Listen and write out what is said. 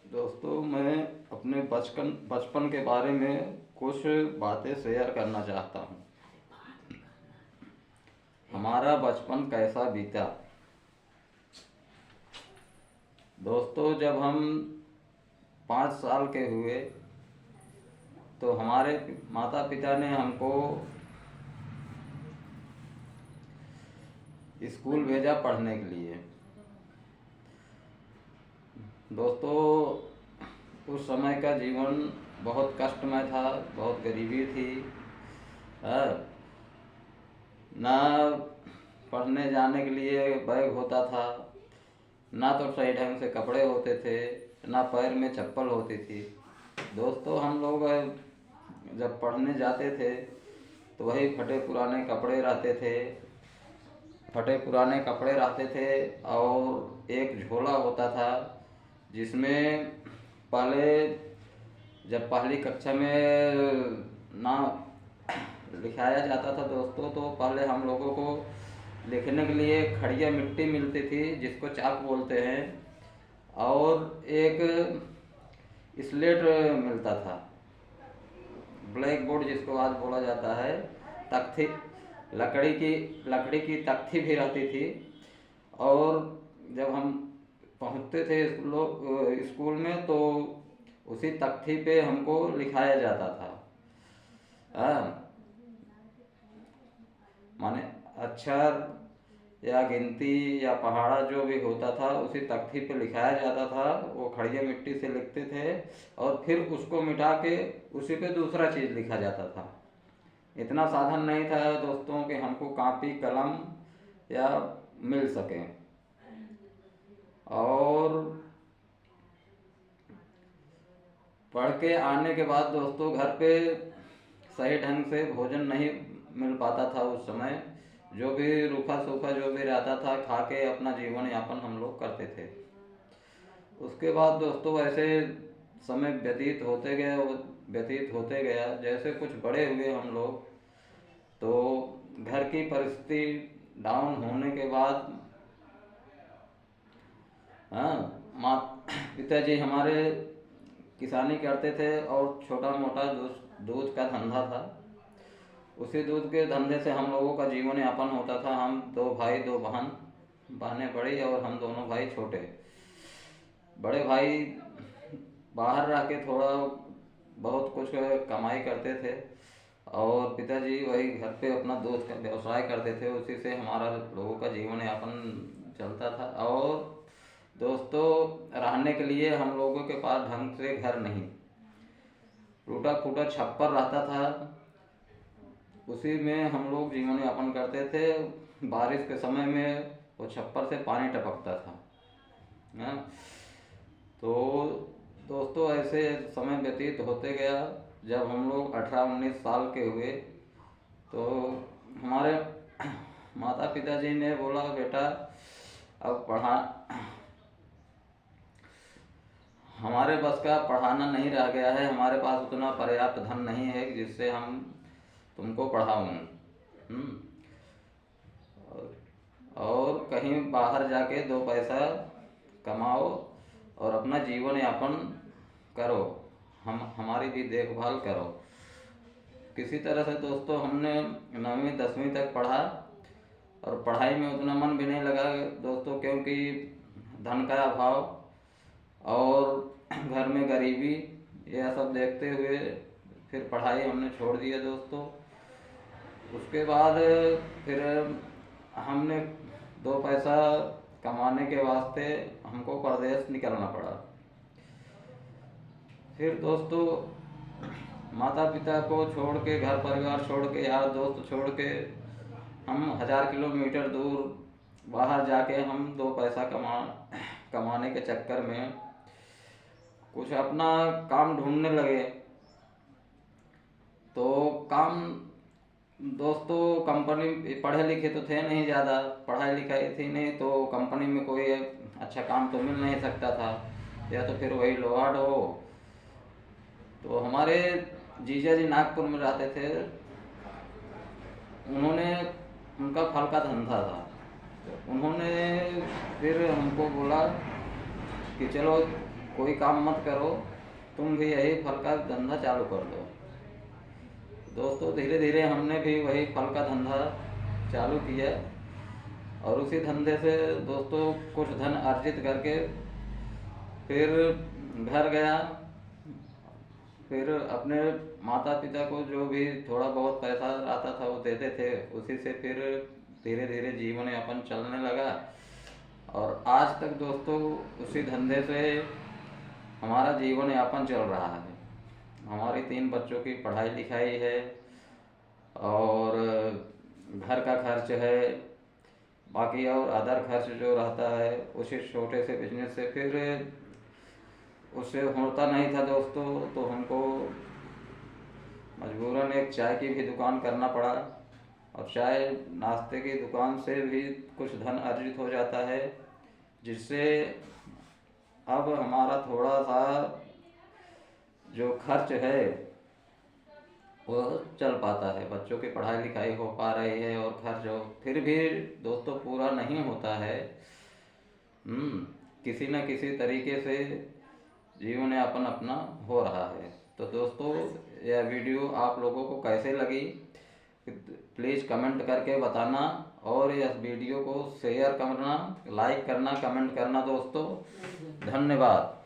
दोस्तों, मैं अपने बचपन बचपन के बारे में कुछ बातें शेयर करना चाहता हूँ। हमारा बचपन कैसा बीता। दोस्तों, जब हम 5 साल के हुए तो हमारे माता पिता ने हमको स्कूल भेजा पढ़ने के लिए। दोस्तों, उस समय का जीवन बहुत कष्टमय था, बहुत गरीबी थी। हाँ, ना पढ़ने जाने के लिए बैग होता था, ना तो सही ढंग से कपड़े होते थे, ना पैर में चप्पल होती थी। दोस्तों, हम लोग जब पढ़ने जाते थे तो वही फटे पुराने कपड़े रहते थे और एक झोला होता था जिसमें पहले जब पहली कक्षा में ना लिखाया जाता था दोस्तों, तो पहले हम लोगों को लिखने के लिए खड़िया मिट्टी मिलती थी जिसको चाक बोलते हैं, और एक स्लेट मिलता था, ब्लैक बोर्ड जिसको आज बोला जाता है। तख्ती, लकड़ी की तख्ती भी रहती थी। और जब हम पहुंचते थे स्कूल में तो उसी तख्ती पे हमको लिखाया जाता था। हाँ, माने अक्षर या गिनती या पहाड़ा जो भी होता था उसी तख्ती पे लिखाया जाता था। वो खड़िया मिट्टी से लिखते थे और फिर उसको मिटा के उसी पे दूसरा चीज़ लिखा जाता था। इतना साधन नहीं था दोस्तों कि हमको कॉपी कलम या मिल सके। और पढ़ के आने के बाद दोस्तों घर पे सही ढंग से भोजन नहीं मिल पाता था उस समय। जो भी रूखा सूखा जो भी रहता था खा के अपना जीवन यापन हम लोग करते थे। उसके बाद दोस्तों ऐसे समय व्यतीत होते गया। जैसे कुछ बड़े हुए हम लोग तो घर की परिस्थिति डाउन होने के बाद, हाँ, माँ पिताजी हमारे किसानी करते थे और छोटा मोटा दूध का धंधा था। उसी दूध के धंधे से हम लोगों का जीवन यापन होता था। हम 2 भाई 2 बहन, बहनें बड़ी और हम दोनों भाई छोटे। बड़े भाई बाहर रह के थोड़ा बहुत कुछ कमाई करते थे और पिताजी वही घर पे अपना दूध का व्यवसाय करते थे। उसी से हमारा लोगों का जीवन यापन चलता था। और दोस्तों, रहने के लिए हम लोगों के पास ढंग से घर नहीं, टूटा फूटा छप्पर रहता था, उसी में हम लोग जीवन यापन करते थे। बारिश के समय में वो छप्पर से पानी टपकता था। हाँ, तो दोस्तों ऐसे समय व्यतीत होते गया। जब हम लोग 18-19 साल के हुए तो हमारे माता पिताजी ने बोला, बेटा अब पढ़ा, हमारे बस का पढ़ाना नहीं रह गया है, हमारे पास उतना पर्याप्त धन नहीं है जिससे हम तुमको पढ़ाऊँ। और कहीं बाहर जाके 2 पैसा कमाओ और अपना जीवन यापन करो, हमारी भी देखभाल करो। किसी तरह से दोस्तों हमने 9वीं 10वीं तक पढ़ा और पढ़ाई में उतना मन भी नहीं लगा दोस्तों, क्योंकि धन का अभाव और घर में गरीबी यह सब देखते हुए फिर पढ़ाई हमने छोड़ दिया दोस्तों। उसके बाद फिर हमने 2 पैसा कमाने के वास्ते हमको परदेश निकलना पड़ा। फिर दोस्तों माता पिता को छोड़ के, घर परिवार छोड़ के, यार दोस्त छोड़ के हम 1000 किलोमीटर दूर बाहर जाके हम 2 पैसा कमाने के चक्कर में कुछ अपना काम ढूंढने लगे। तो काम दोस्तों, कंपनी, पढ़े लिखे तो थे नहीं, ज़्यादा पढ़ाई लिखाई थी नहीं, तो कंपनी में कोई अच्छा काम तो मिल नहीं सकता था, या तो फिर वही लोहार हो। तो हमारे जीजा जी नागपुर में रहते थे, उनका फल का धंधा था। तो उन्होंने फिर हमको बोला कि चलो कोई काम मत करो, तुम भी यही फल का धंधा चालू कर दो। दोस्तों धीरे धीरे हमने भी वही फल का धंधा चालू किया और उसी धंधे से दोस्तों कुछ धन अर्जित करके फिर घर गया, फिर अपने माता पिता को जो भी थोड़ा बहुत पैसा आता था वो देते थे, उसी से फिर धीरे धीरे जीवन यापन चलने लगा। और आज तक दोस्तों उसी धंधे से हमारा जीवन यापन चल रहा है। हमारी 3 बच्चों की पढ़ाई लिखाई है और घर का खर्च है, बाकी और अदर खर्च जो रहता है उसी छोटे से बिजनेस से फिर उससे होता नहीं था दोस्तों, तो हमको मजबूरन एक चाय की भी दुकान करना पड़ा और चाय नाश्ते की दुकान से भी कुछ धन अर्जित हो जाता है, जिससे अब हमारा थोड़ा सा जो खर्च है वो चल पाता है, बच्चों की पढ़ाई लिखाई हो पा रही है और खर्च हो, फिर भी दोस्तों पूरा नहीं होता है। किसी न किसी तरीके से जीवन यापन अपना हो रहा है। तो दोस्तों यह वीडियो आप लोगों को कैसे लगी प्लीज़ कमेंट करके बताना और इस वीडियो को शेयर करना, लाइक करना, कमेंट करना दोस्तों। धन्यवाद।